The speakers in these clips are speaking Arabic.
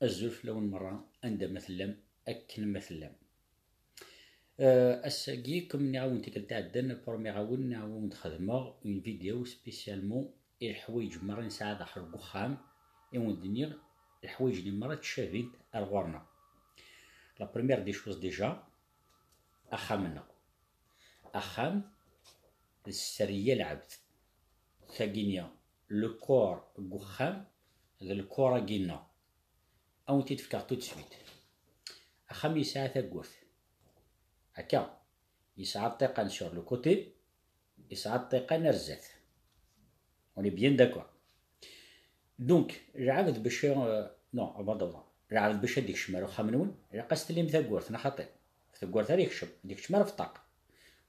الزلف لون مرة عندما مثلا أكن مثلا أساقي كم نعاون تقلت عدنا برمي عاون نعاون خدمة اون فيديو سبيسيالمون الحوايج مرة نساعد آخر القخام اون دنيا الحوايج اللي مرة تشافيد الغورنا. لا بروميير دي شوز ديجا أخامنا أخام السرية العبد ثاقينيا لو كور قخام ذا الكورة قينا أو تتفكر تو تسويت أخام يسعى ثاقوث هكا يسعى الطيقة سور لو كوتي يسعى الطيقة نرزات اوني بيان داكور. دونك العبد باش نو ابدا العبد باش هاديك الشمال واخا منون قاست لي مثاقورث انا خاطئ ثاقورث هذيك الشم ديك الشمال في الطاق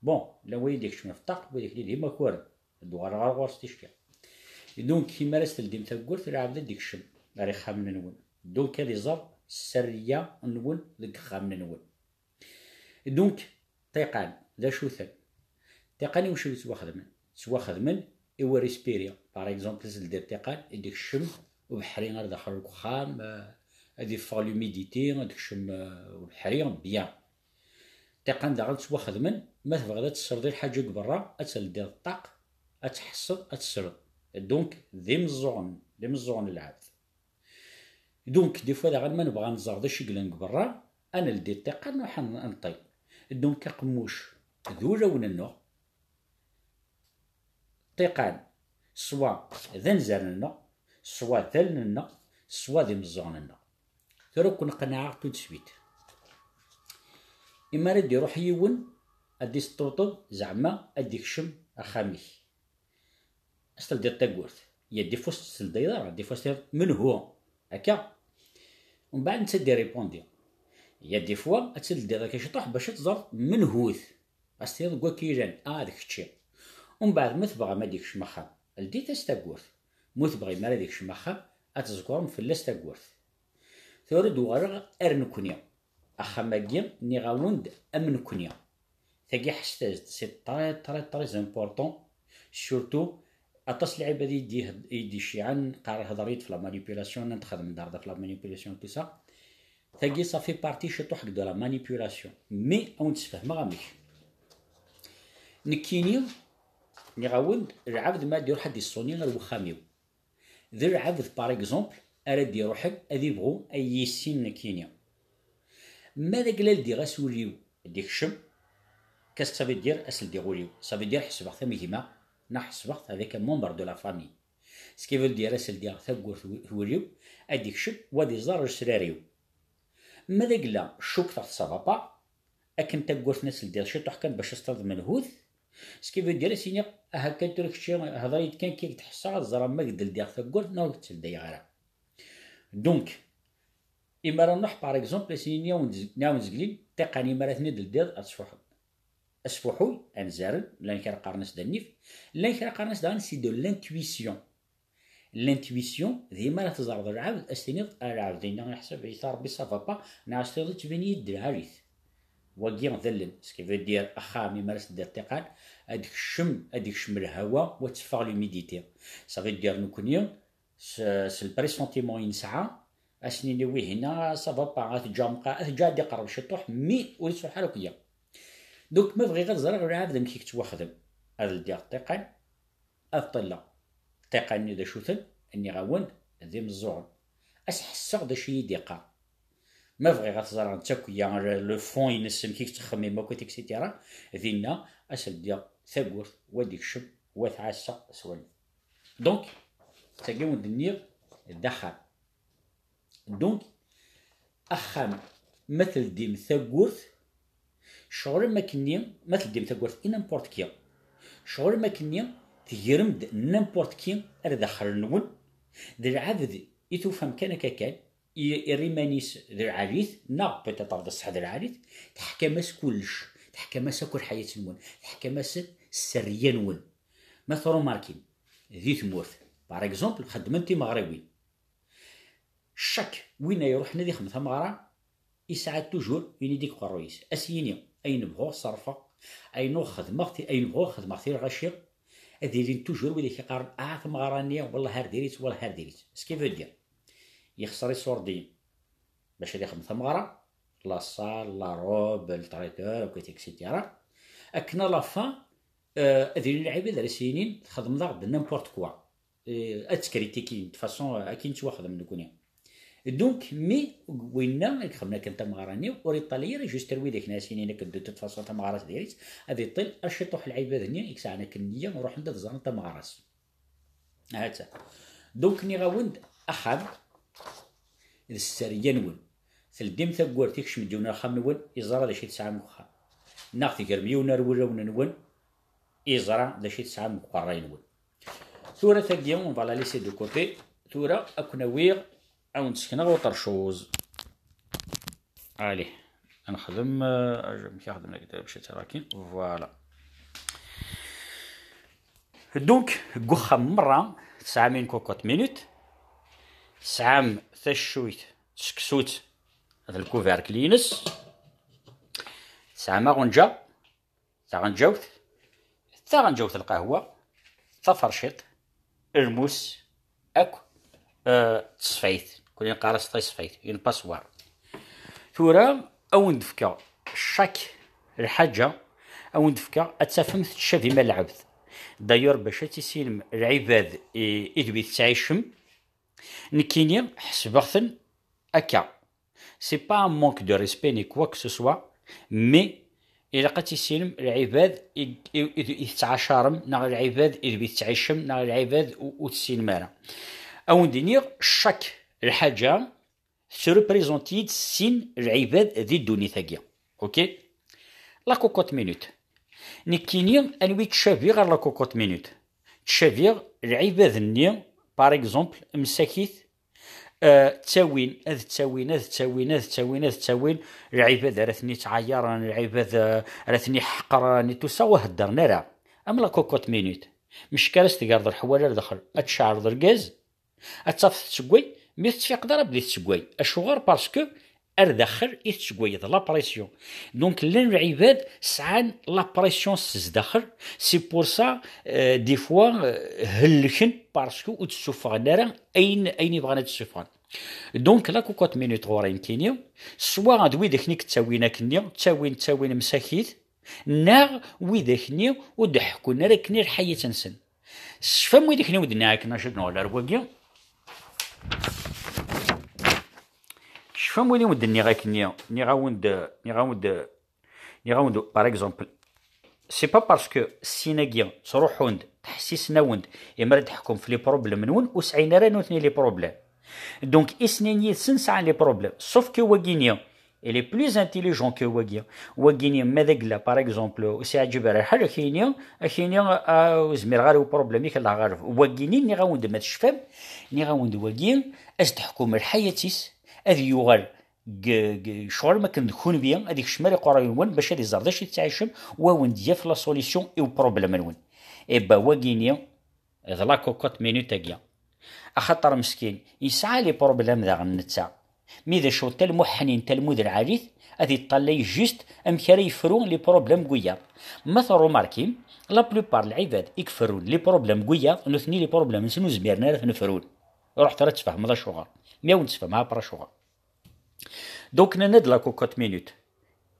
بون لا وي ديك الشمال في الطاق وديك اللي ديما كورن دوار غار غورس تيشكال. دونك كيما راست ديم ثاقورث العبد ديك الشم راه خام نون دونك هذه زر السريه نون ديك خام نون. دونك طيقان ذا شو ثان طيقاني وشو سوا خدمن إوا ريسبيريا باغ إكزومبل دير طيقان يديك الشم وبحري غير داخل الكخام هادي فوق لوميديتي هاديك الشم وبحري بيان طيقان داخل سوا خدمن ما تبغى تسردي الحاجة برا أتسل الطاق أتحصل أتسرد دونك ذي مزون العاد. دونك دي فوا داغ ما نبغى نزرد شي قلنك برا أنا لدي الطيقان نروح نطي دونك كقموش ذو لون النوع طيقان سوا ذا نزالنا سوا ذلنا سوا ذي مزغننا ثرو كون قناعة تو تسويت إما رد يروح يون أدي ستوطب زعما أديك شم أخامي أستل ديال تاقورث يا دي فوست تسل ديدار دي فوست من هو هكا ومن بعد نتا ريبوندي يا دي فوا أتسل ديال كي شطوح باش تزر من هوث أستيض كوا كيجان هذاك الشي ومن بعد ما تبغى ما ديكش مخا لديت استاقورث مو تبغي ما ديكش مخا أتذكر مفلس تاقورث ثورد وغرغ أرنكونيا أخماقيا نيغاوند أمنكونيا ثاقي حستاج سي طري زامبورطون سورتو أتصل العباد يدي شيعان قاري هضريت في لا مانيبيولاسيون نتخدم دار في لا مانيبيولاسيون تو سا ثاقي صافي بارتي شي طوحك دو لا مانيبيولاسيون مي أو نتفهم غاميك نكيني نغاود العبد ما دير حد يصوني غير وخاميو ذي العبد باغ اكزومبل اراد يروحك ادي يبغو اي سين نكينيا ماذا قلال دي غاسوليو ديك الشم كاس صافي دير اسل دي غوليو صافي دير حسبغ ثميهما نحسبغ هذاك مومبر دو لا فامي سكيفل دير اسل دير ثقور ثوليو اديك الشم ودي زار سراريو ماذا قلا شوك تاع صافا اكن تقور نسل دير شي طحكن باش استض منهوث سكيفو دير سيني هكا ترك شي هضريت كان كي تحسها الزرا ما قدل ديال ثقول نو تسدي غير دونك إما راه نروح باغ اكزومبل سيني ناون زقلين تقاني مرات ندل ديال اسفوحو انزارن لان كان قارنس دنيف لان كان قارنس دان سي دو لانتويسيون ذي مرات تزرد العبد استنيض العبد دينا نحسب عيسى ربي صافا با نعستيض تبني يدير عريث وقيم ذلن سكيفو دير أخامي مارس دير تقال هاديك الشم الهواء وتفاغ لوميديتي صافي دير نكونيون البريسونتيمون ينسعى أسنيني وي هنا صافا با غاتجا أثجا دي قرب شي طوح مي وليت صحا ركيا دوك ما بغي غير زرا غير عاد كي كتواخدم هذا ديال الطيقان أطلع الطيقان إذا شوثن أني غاوند ذي مزوعن أسحسغ دا شي ديقا ما بغي غتزرع نتاكيا لو فون ينسم كيك تخمم وكوت اكسيتيرا ذينا اسل ديال ثاقورث وديك الشب وثعاسة سوالف دونك تاقي ود النير دخل دونك أخام مثل ديم ثاقورث شغل ما كنيا مثل ديم ثاقورث نامبورت كيا شغل ما كنيا تجرمد نامبورت كيا داخل النون ذي العبد يتوفهم كان كاكان يريمانيس ذي العريث نا بيتطرد الصح ذي العريث تحكمس كلش تحكمس كل حياة نون تحكمس السرية نون مثلا ماركين ذي ثمورث باغ اكزومبل خدمتي مغربي شاك وين يروح نادي خدمتها مغرا يساعد توجور يديك قرويس اسيني اين بغو صرفه اين خدمتي اين بغو خدمتي غاشي اديرين توجور ويلي كيقارن مغرانيه والله هار ديريت والله هار ديريت سكيفو دير يخسر يصور دين باش هادي يخدم تمغرا لاصال لا روب التريتور وكيت اكسيتيرا. اكنا لافان هذه اللعيبه دار سنين تخدم ضغط نيمبورت كوا اتكريتيكي فاسون اكيد تواخدم نكوني دونك مي وينا خدمنا كنت مغراني وريطاليا راه جوست تروي ديك ناسينينا كدو توت فاسون تا مغراس ديريت هادي طيل اش طوح العيبه ذنيا اكسعنا كنيه نروح ندير زان تا مغراس هاتا دونك ني غاوند اخاد السريه نون ثلديم ثقور تيكش مديونا خام نون يزرا دا شي تسعه مخا ناختي كرميونا رولا نون يزرا دا شي تسعه مقرين نون ثورة ثقيا اون فالا ليسي دو كوتي ثورة اكنا ويغ او نسكنا غوطر شوز عليه نخدم ماشي خدمنا كدا باش تراكين فوالا دونك كوخا مرة 9 كوكوت مينوت 9 ثشويت تسكسوت هذا الكوفير كلينس 9 غنجا تا غنجاوت تا غنجاوت القهوة تا فرشيط الموس اكو تصفيت كلين قارص تصفيت ين باسوار ثورا او ندفكا شاك الحاجه او ندفكا اتفهم تشافي مال العبد دايور باش تيسيلم العباد يدوي تعيشم نكيني حسبغثن اكا سي با ان مونك دو ريسبي ني كوا كو سوا مي الا قد يسيلم العباد يتعاشرم نا العباد يدوي تعيشم نا العباد وتسيلمانا او ندير شاك الحاجه سوريبريزونتي سين العباد ذي الدوني ثاقيا اوكي لا كوكوت مينوت نكيني انوي تشافي غير لا كوكوت مينوت تشافي العباد ني باغ اكزومبل مساكيت تاوين هذ تاوين هذ تاوين هذ تاوين هذ تاوين العباد راه تعاير العباد راه حقر راني تساوى هدرنا راه اما لا كوكوت مينوت مش كارس تقرض الحوالة دخل اتشعر الغاز اتصافت تسقوي مي تفيق دار بديت تسقوي اشوغار باسكو اردخل يتسقوي لا بريسيون دونك لين العباد سعان لا بريسيون تزدخل سي بور سا دي فوا هلكن باسكو وتسوفغ نارا اين يبغانا تسوفغ دونك لا كوكوت مينوت غورين كينيو سوا دوي داك تاوينا كنيو تاوين مساكيت ناغ ويداكني ودحكونا راكني الحياة تنسن شفام ويداكني ودنا كنا شكنا ولا رواقيا شفام ويدي ودني غاكني ني غاوند باغ اكزومبل سي با باسكو سيناكيا تروح وند تحسيسنا وند يمرا تحكم في لي بروبليم نون وسعينا راه نوثني لي بروبليم دونك اسنيني سنسع لي بروبليم سوف كو واكينيا il est plus intelligent que واقيا واقيني ماذا باغ اكزومبل سي عجب على الحال كاينيا زمير غير بروبليمي كلا غير واقيني ني غاوند ما تشفام ني غاوند واقيا اش تحكم الحياتيس هذه يغال شغل ما كنكون بيا هذيك الشمال قرايون وين باش هذه زرداش يتعايشم وين ديا في لا سوليسيون او بروبليم وين ايبا واقينيا هذا لا كوكوت مينوت تاكيا اخطر مسكين يسعى لي بروبليم ذا غنتاع مي ذا شو تال محنين تال مود العريث هذه طلي جيست امكاري يفرون لي بروبليم قويا مثلا روماركي لا بلوبار العباد يكفرون لي بروبليم قويا نثني لي بروبليم نسنو زميرنا راه نفرون رحت راه تفهم هذا شغل مي وين تفهمها برا شغل دوك نند لا كوكوت مينوت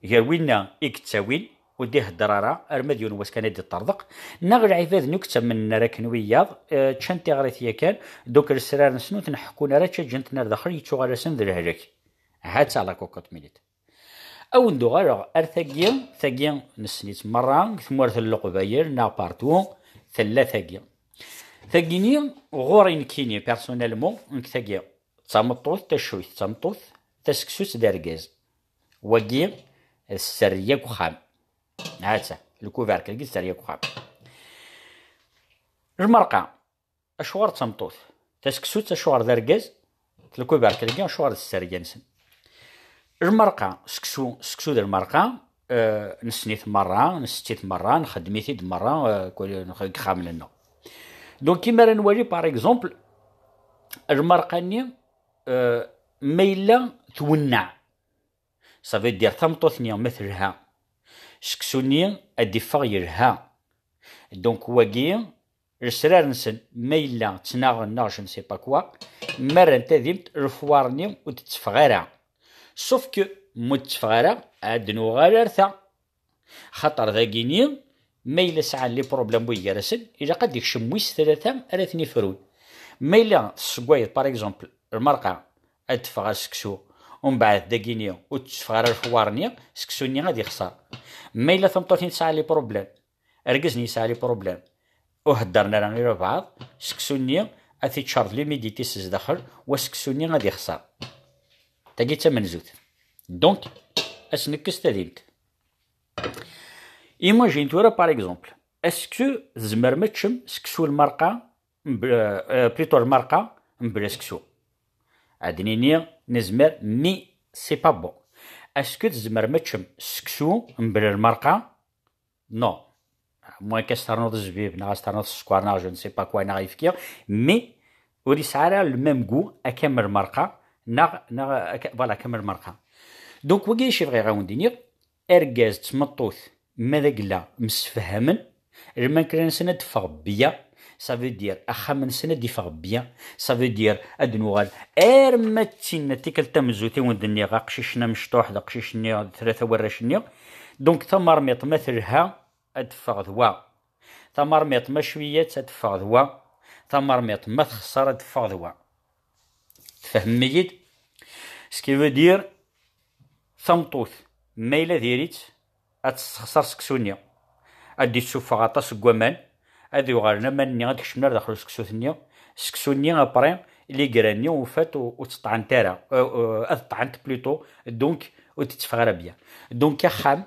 غير وينا تساوين وديه الدرارة ارمديون واش كان يدي الطردق نغ العباد نكتب من راكن وياض تشنتي غريثيا كان دوك السرار نسنو تنحكونا راه تجنتنا داخل يتشغل رسن ذا الهلاك هات على كوكوت مينوت او ندو غير ثاقيا نسنيت مرة ثمورث اللقباير نا بارتو ثلاثة ثاقيني غورين كيني بيرسونيلمون ثاقيا تامطوث تشويث تامطوث تسكسوس داركاز واقي السرية كخام هاتا الكوفار كالكي السرية كخام المرقة اشوار تامطوث تسكسوس اشوار داركاز الكوفار كالكي اشوار السرية نسن المرقة سكسو ديال المرقة نسنيت مرة نستيت مرة نخدميتيد مرة خام لنا دونك كيما راه نولي باغ اكزومبل المرقة ني ميلا تونع صافي دير ثمطوثني مثلها سكسوني ادي فغيرها دونك واقي السرار نسن ميلا تناغ ناغ جو نسي با كوا مرة تذيمت الفوارني وتتفغيرها سوف كو متفغرة عاد نوغال رثا، خاطر ذاكيني ما إلا سعى لي بروبليم بو يجرسن إلا قد يكشم ويس ثلاثة راه فرون. ما إلا تسكوايض باغ إكزومبل المرقة أدفغ السكسو ومن بعد داكيني وتفغر الحوارني سكسوني غادي يخسر. ما إلا ثمطوتني تسعى لي بروبليم ركزني يسعى لي بروبليم وهدرنا راه غير بعض سكسوني أثي تشارد ليميديتي داخل وسكسوني غادي يخسر تاكي تمن زوت. دونك أسنكس تادينت إيماجين تورا باغ إكزومبل اسكو تزمر ما تشم سكسو المرقة بليتو المرقة بلا سكسو عدنيني نزمر مي سي با بون. اسكو تزمر ما تشم سكسو بلا المرقة نو موان كاسترنوض الزبيب نا غاسترنوض السكوار نا جو نسي با كوا نا غيفكير مي ولي سعرا الميم كو أكمل المرقة فوالا كمل المرقة. دونك وكي شي بغي غاوندينير اركاز تمطوث ماذا قلا مسفهمن لما كان سنة دفغ بيا سافو دير اخا سنة ديفغ بيا سافو دير ادنوغال ما تسينا تيكل تمزوتي وندني غا قشيشنا مشطوح دا قشيشني ثلاثة وراشني. دونك تمرميط مثلها ادفغ ذوا تمرميط ما شوية تدفغ ذوا تمرميط ما تخسر ادفغ ذوا. تفهم ميد سكيفو دير ثمطوث ما إلا ديريت أتستخسر سكسونيا أدي تشوف غاطاس كوامان هذا يغالنا ماني غادي كشمنا داخل سكسوثنيا سكسونيا أبرين لي كراني وفات وتطعن تارا أطعنت بلوتو دونك وتتفغر بيا. دونك يا خام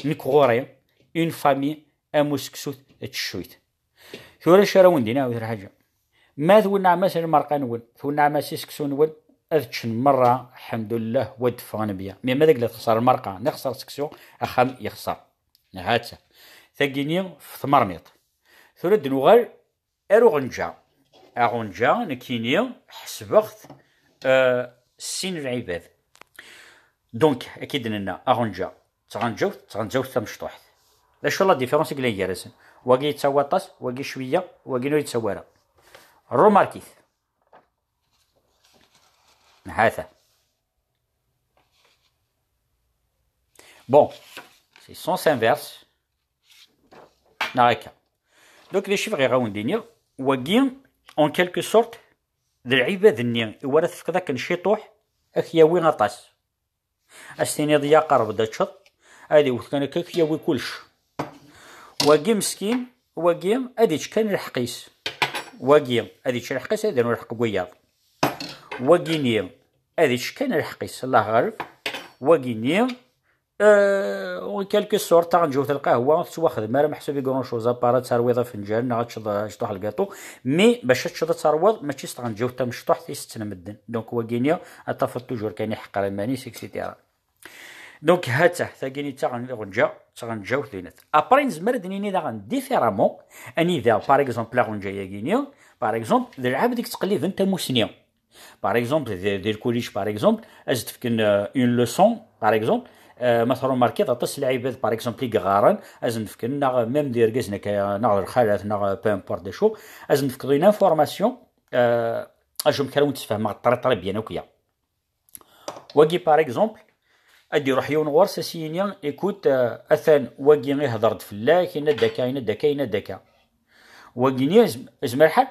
نكغوري اون فامي أمو سكسوث تشويت ثورا شراون دينا وثر حاجة ما ثو نعماس المرقى نول ثو نعماس سكسو نول أذتشن مرة الحمد لله ودفغن بيا مي ماذاك لا تخسر المرقة نخسر سكسو أخام يخسر هاتسا ثقيني في ثمرميط ثورد نوغال أروغنجا أغنجا نكيني حسبغت سين العباد. دونك أكيد لنا أغنجا تغنجاو ثمشطوح لا شو لا ديفيرونس كلا يجرسن واقي يتسوى طاس واقي شوية واقي نو يتسوى راه روماركيث هذا بون سي سونس انفيرس نايكا. دونك لي شيفغ غاونديني واقي اون كيلكو سورت ذا العباد الني ورا تفقدك نشيطوح اكياوي غطاس استيني ضيا قرب دا تشط هادي وكان كياوي كلش واقي مسكين واقي اديش كان الحقيس واقي اديش الحقيس هذا نلحق قياض واقي نيم اديش كان الحقيس الله غالب واقي نيم كالكو سورت غنجيو القهوه تواخذ ما محسوب يقولون شوزا بارات ترويضه فنجان غتشطح الكاطو مي باش تشد تروض ماشي غنجيو حتى مشطوح تيستنا مدن. دونك واقينيا اتفضل توجور كاين يحقر المانيس اكسيتيرا. دونك هاتا ثاقيني تا غنجاو ثينات ابري نزمر دنيني دا غنديفيرامون اني ذا باغ اكزومبل غنجايا كينيا باغ اكزومبل ذا العاب ديك تقليد انت موسنيا باغ اكزومبل دير الكوليج باغ اكزومبل ازد فكن اون لوسون باغ اكزومبل مثلا ماركيط عطس العباد باغ اكزومبل كغارن ازن فكن نا ميم دير كازنا نا الخالات نا بامبور دي شو ازن فكن انفورماسيون اجم كلام تفهم طري بيان وكيا واقي باغ اكزومبل ادي روح يون غورس سينيا ايكوت اثان واقي غير هضرت فلا كاين داكا واقي زمر حد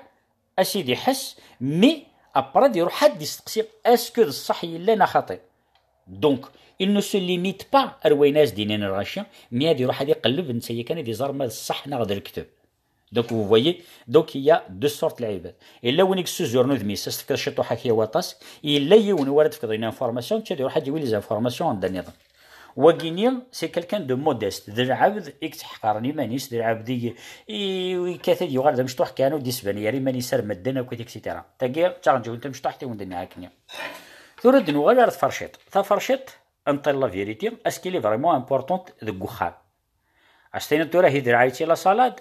اسيدي حس مي ابرا يروح حد يستقسي اسكو الصح يلا خاطئ. دونك il ne se limite pas أرويناس دينين الغاشيا مي هادي يروح هادي يقلب نتايا كان هادي زار ما الصح ناخذ الكتاب. دونك فو فويي دونك هي دو سورت العباد الا وينك سوزور نو دميس استفكر شي طوحه كي واطاس الا يون ورد فكر انفورماسيون تشدي يروح هادي ويلي زانفورماسيون عند النظام وكينيا سي كالكان دو موديست ذا العبد يتحقرني مانيس ذا العبد كاثر يغال مشطوح كانوا ديسبان يا ريماني سر مدنا وكيت اكسيتيرا تاكي تاغنجو انت مشطوح تي وندني هاكنيا ثورد نوغال فرشيط فرشيط انطي لا فيريتي اسكي لي فريمون امبورطونت ذو وخام اشتينا تورا هي درايتي لا صالاد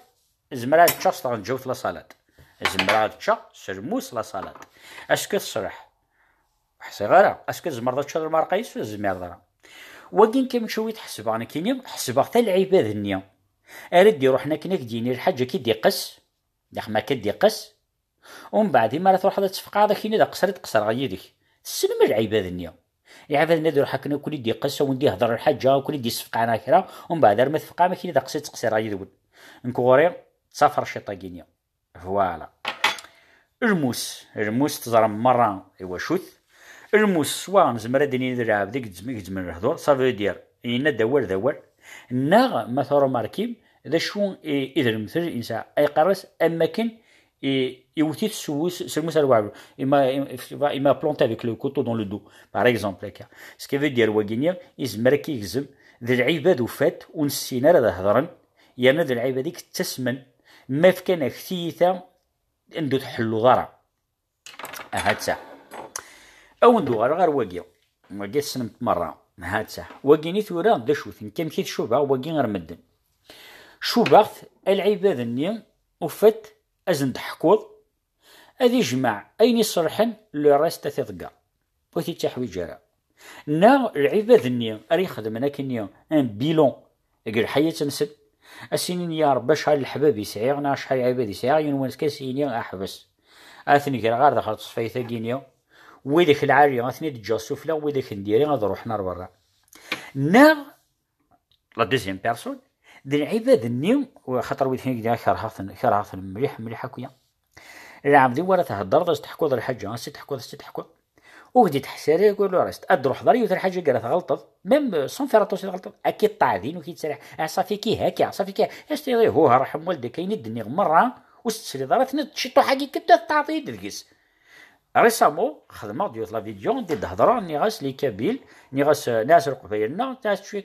زمرات تشاس غنجوت لا صالاد زمرات تشا سرموس لا صالاد اسكو تصرح حسي غير اسكو زمر تشا المارقيس زمير ضرا وكين كيمشيو يتحسب انا كيني حسب حتى العباد النيا ارد يروح هناك ديني الحاجه كي ديقس داخ ما كديقس ومن بعد ما تروح تفقع هذا كيني دا قصر تقصر غيديك تسلم العباد النيا يعرف نادر حكنا كل يدي قصه وندي يهضر الحاجه وكل يدي يصفق على كرا ومن بعد ما تفقع ما كاين داقسي تقصير غادي يدول نكوري سافر شيطاكينيا فوالا. الموس تزرم مرة إوا شوث الموس سوا نزمر ديني نلعب ديك تزمر الهضور صافي دير إنا دور ناغ مثلا ماركيب ذا شو إذا المثل الإنسان أي قرص أما كان يوتي تسوس سلموس الوعب إما بلونتا افيك لو كوتو دون لو دو باغ اكزومبل هكا سكيفي دير واكينيا يزمر كي يكزم ذا العباد وفات ونسينا هذا هضرا يعني ذا العباد ديك تسمن ما فكان كثيثا ندو تحلو ضرع هاد ساعة أو ندو غير واقي سنمت مرة هاد ساعة واقيني ثورا دا شوث كم كيت شوبا واقي غير مدن شوباغت العباد النيا وفات أزن تحكوض أذي جمع أين يصرحن لو راست تثقى وثي تحويج راه نا العباد النيا أري خدمنا كنيا ان بيلون يقول حياة نسد السنين يا رب شحال الحباب يسعي غنا شحال العباد يسعي ينونس كاسينيا أحبس أثني كرا غير دخلت صفايثا كينيا ويدك العالية أثني تجا السفلى ويدك نديري غادي نروح نار برا نا لا دوزيام بيرسون دي العباد النيم وخاطر ويدك كدا كرهاث مليح هكايا العام دي ورا تهضر باش تحكوا ذا الحاجة سي تحكوا وغدي تحساري يقول له راست تروح ضري وث الحاجة قالت غلطت ميم سون فيراتوسي غلطت اكيد طاعدين وكيتسرح صافي كي هكا صافي كي استيغي هو رحم والديك كاين الدنيا مرة وستسري ضرات تشطو حاجة كدا تعطي دلكيس ريسامو خدمة ديال لا فيديو ندير الهضره ني غاس لي كابيل ني غاس ناس القبايلنا ناس شويه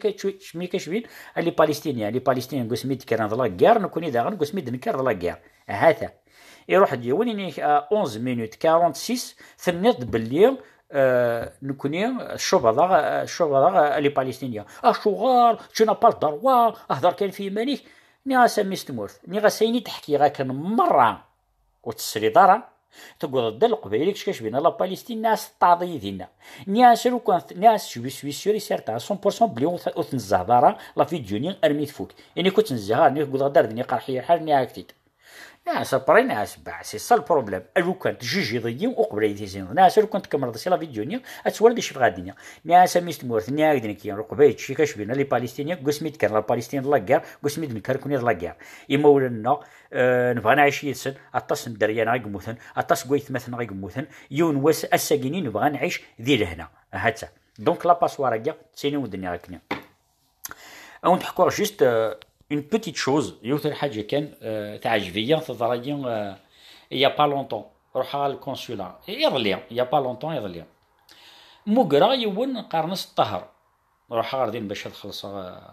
كاشبين لي باليستينيان قسميت كان لا كير نكوني داغن قسميت نكر لا كير هذا يروح ديوني 11 مينوت 46 ثنيت باللي نكوني الشوباضا لي باليستينيان شغال تشنا با الدروا هضر كان في مالك ني غاس ميستمورث ني غاسيني تحكي غا كان مره وتسري دارا تقول ضد القبائل كاش بينا لا باليستين ناس طاضي دينا ناس لو كان ناس شوي سيري سيرتا 100% بلي وتنزهضره لا فيديو ني ارميت فوك يعني كنت نزهار ني نقول غدار دني قرحيه حال ني هاكتيت ناس بري ناس باع سي سا البروبليم لو كانت جوجي ضيي وقبل يتيزين ناس لو كنت كمرض سي لا فيديو ني اتولد شي غادينا ناس ميستمورث ني هاكدني كي رقبايت شي كاش بينا لي باليستينيين قسميت كان لا باليستين لا كار قسميت نكر كوني لا كار يمولنا نبغى نعيش يسن اطاس ندريان غيموتن اطاس كويت مثلا غيموتن يون واس الساكنين نبغى نعيش ذي لهنا هاتا دونك لا باسوار كاع تسيني ودنيا هكنا او نحكوا جوست اون بوتيت شوز يوثر حاجه كان تعجبيه تضريين يا با لونطون روح على الكونسولا يضلي يا با لونطون يضلي موكرا يون قارنس الطهر روح غاردين باش تخلص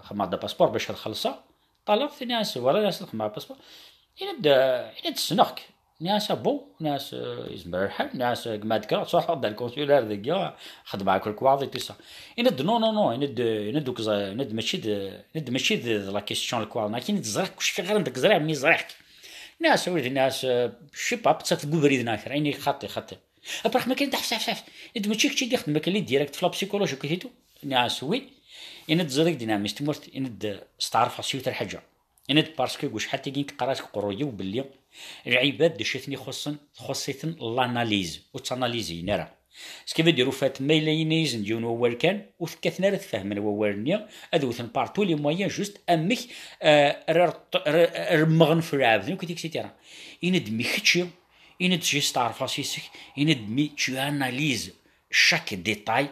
خدمه دا باسبور باش تخلصها طلبت ناس ولا ناس مع باسبور يند سنخك ناس بو ناس يزمر الحال ناس قماد كرا صح دا الكونسولار ديكا خدمه كل كواضي تيسا يند نو يند كزا يند ماشي لا كيسيون الكواض ما كاين تزرعك واش في غير عندك زرع مي زرعك ناس ولد ناس شي با تتقول بريدنا اخر عيني خطي ابرح ما كاين تحف يند ماشي كشي يخدم ما كاين لي ديريكت في لا بسيكولوجي كيتو ناس وي يند زريك ديناميست مورت يند استعرف سيوت الحاجه يند باسكو واش حتى كي قرات قرويه وبلي العباد دشتني خصيتن لاناليز وتاناليزي نرى سكيف يديروا فات ميلينيز نديون اول كان وثكثنا راه تفهمنا اولنيا ادوثن بارتو لي مويان جوست امك رمغن في العاب كنت اكسيتيرا يند ميختشي يند جيست تعرف سيسك يند مي تو اناليز شاك ديتاي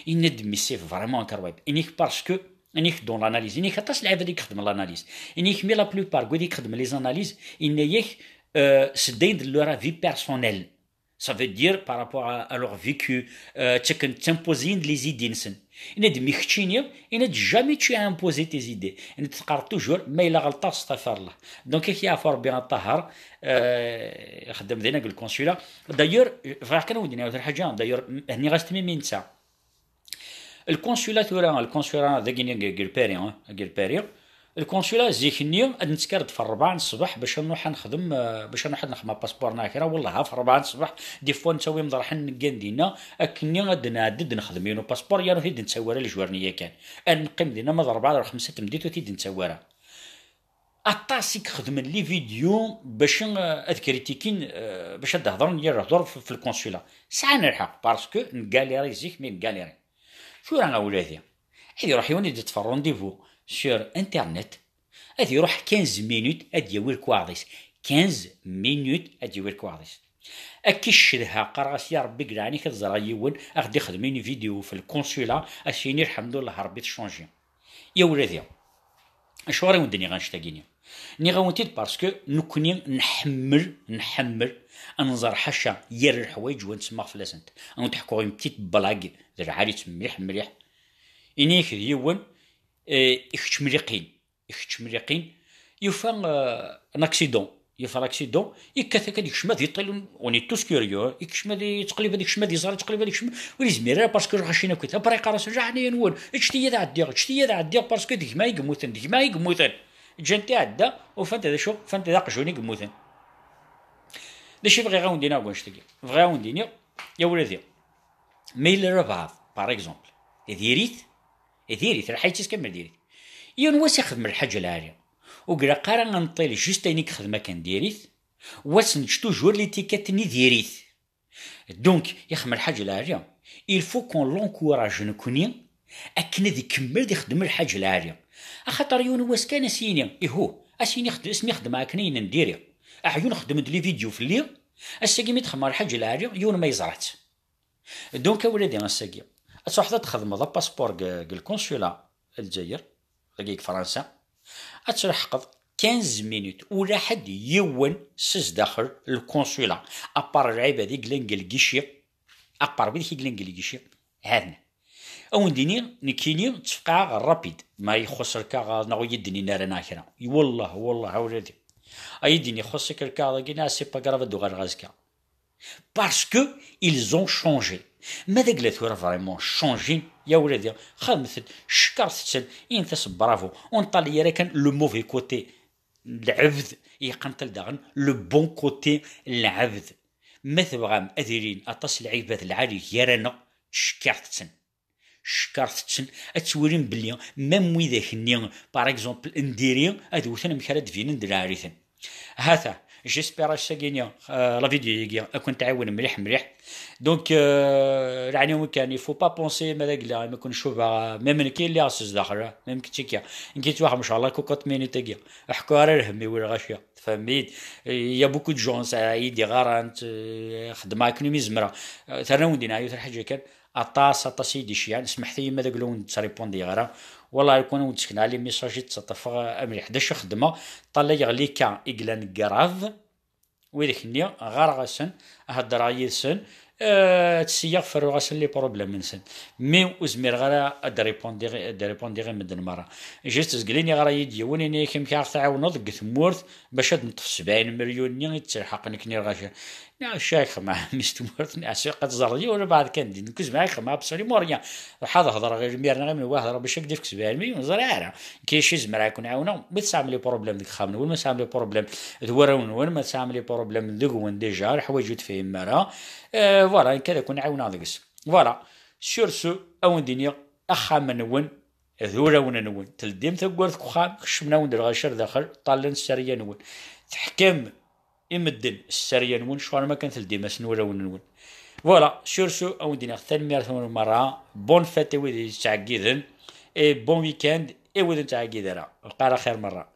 يند مي سي فريمون كرويب انيك باسكو انيك دون لاناليز انيك حتى العباد اللي يخدم لاناليز انيك مي لا بلوبار كودي يخدم لي زاناليز انيك سديد لورا في بيرسونيل ça veut dire par rapport à leur vécu تكن تمبوزين لي زيدي نسن انا دمي ختشينيا انا جامي tu as imposé tes idées انا تقرر توجور ما الا غلطه استغفر الله دونك كي يعرفوا ربي الطهر خدم دينا قال الكونسولا دايور فراح كانوا ودينا الحاجه دايور هني غاستمي من نسا الكونسولا ثورا الكونسولا ذا غير الكونسولا زيكني نتكرد في 4 الصباح باش نروح نخدم نخدم باسبورنا كرا والله في 4 الصباح دي فوا نسوي مضرحن كندينا اكني غاد نخدم ينو باسبور يا نهيد نتسوره الجوارنيه كان نقيم دينا ما 4 ولا 5 تمديت وتيد نتسوره اطاسيك خدم لي فيديو باش اذكريتيكين باش تهضر نهضر في الكونسولا ساعه نلحق باسكو نكاليري زيك مي نكاليري شو راه ولادي هادي يروح يوني تفر رونديفو سور انترنت، هادي يروح 15 مينوت ادي يوير كواغديس، 15 مينوت ادي يوير كواغديس. اكي الشدها قراس يا ربي قلعني كتزرع يون اخدي خدميني فيديو في الكونسولا اشيني الحمد لله ربي تشونجي. يا ولادي اش راه ودني غنشتاقيني ني غاونتيت باسكو نكوني نحمل انظر حشا ير الحوايج ونسمع فلاسنت نضحكوا غير بتيت بلاك در عالي مليح انيك يون اختش مليقين يوفا ان اكسيدون لاكسيدون يكاثك هذيك الشمال يطيل وني توس كيوريو يكشمال يتقلب هذيك الشمال يزار تقلب هذيك الشمال ولي زميره باسكو غاشينا كنت بريق راس رجعني نقول اشتي ذا عدي باسكو ديك ما يقموثن جنتي عدا وفانت هذا شو فانت ذا قجوني قموثن داشي بغي غاوندينا كونشتكي بغي غاونديني يا ولادي ميل راه باغ اكزومبل ديريت راه حيتي كامل ديريت يون واش يخدم الحاجه العاليه وقرا قارا غنطيل جوست انيك خدمه كنديريت واسنج توجور لي تيكاتني ديريت دونك يخدم الحاجه العاليه il faut qu'on l'encourage نكوني اكن يكمل يخدم الحاجه العاليه اخاطر يون واش كان سيني هو اسيني خدم اسمي خدمه كنين نديري احيون خدم لي فيديو في الليل الساقي متخمر الحاجه العاليه يون ما يزرعت دونك ولادي الساقي صح تخدم ذا باسبور الكونسولا الجزائر دقيق فرنسا اترحقض 15 مينوت ولا حد يون سز داخل الكونسولا ابار العيبه دي قلنقل كيشي ابار بيدي قلنقل كيشي هادنا او نديني نكيني تفقع رابيد ما يخسر كا نغو يدني نار ناخره والله ولادي ايديني خصك الكا كينا سي با غراف دو غازكا باسكو ils ont changé ماذا قلت ورا فريمون شونجي يا ولادي خدمت شكرت انت برافو ونطلي راه كان لو موفي كوتي العبد يقنطل داغن لو بون كوتي العبد ما تبغى اديرين اطاس العباد العالي يرانا شكرتن اتورين بلي ميم ويذا كني باغ اكزومبل نديري هادو ثنا مكرا فين ندير عارفين هذا جيسبيغ ساكينيا لا فيديو يجي اكون تعاون مليح دونك يعني كان يفو با بونسي ماذا قال ما كون نشوفها ميم كاين اللي اسس داخل ميم كتيكيا نكيت واحد ما شاء الله كوكوت مينيت كيا حكوا راه همي ولا غاشيا فهميت يا بوكو دو جون سعيد غارانت خدمه اكونومي زمره ثنا وندينا ايوه الحاجه كان اطاس يدي شي يعني سمحتي ماذا قالوا تريبوندي غير والله يكون وتسكن على ميساجي تصطف امري 11 خدمه طلع يغلي كان اقلان كراف ويديك ني غار غاسن هضر يسن تسيغ فرو غاسن لي بروبليم منسن مي وزمير غير ريبوندي غير مدن مره جيست زقليني غير يدي وني كيم كاع تعاونوا ذك ثمورث باش نطف 70 مليون ني تلحق نكني غاشي الشيخ مع مستمرت ناس قد زرجي ولا بعد كان دي نكز معاك مع بصري موريا حاضر هضر غير ميرنا غير من واحد راه باش يكدف 70 مليون زرعه كاين شي زمرا يكون عاونوا ما تسامل لي بروبليم ديك خامن ولا ما تسامل لي بروبليم دورون ولا ما تسامل لي بروبليم ديك وين ديجا الحوايج تفهم مرا فوالا كذا كون عاونا ديكس فوالا سور سو او ندير اخا منون ذولا ونون تلديم تقولت خام خشمنا وندير غاشر داخل طالن السريه نون تحكم يمدن السريه نون شوار ما كانت الديما سنولا ونون فوالا سورسو او دينا ثاني مره بون فاتي ويدي تعقيدن اي بون ويكاند اي ودن تعقيد راه بقى على خير مره.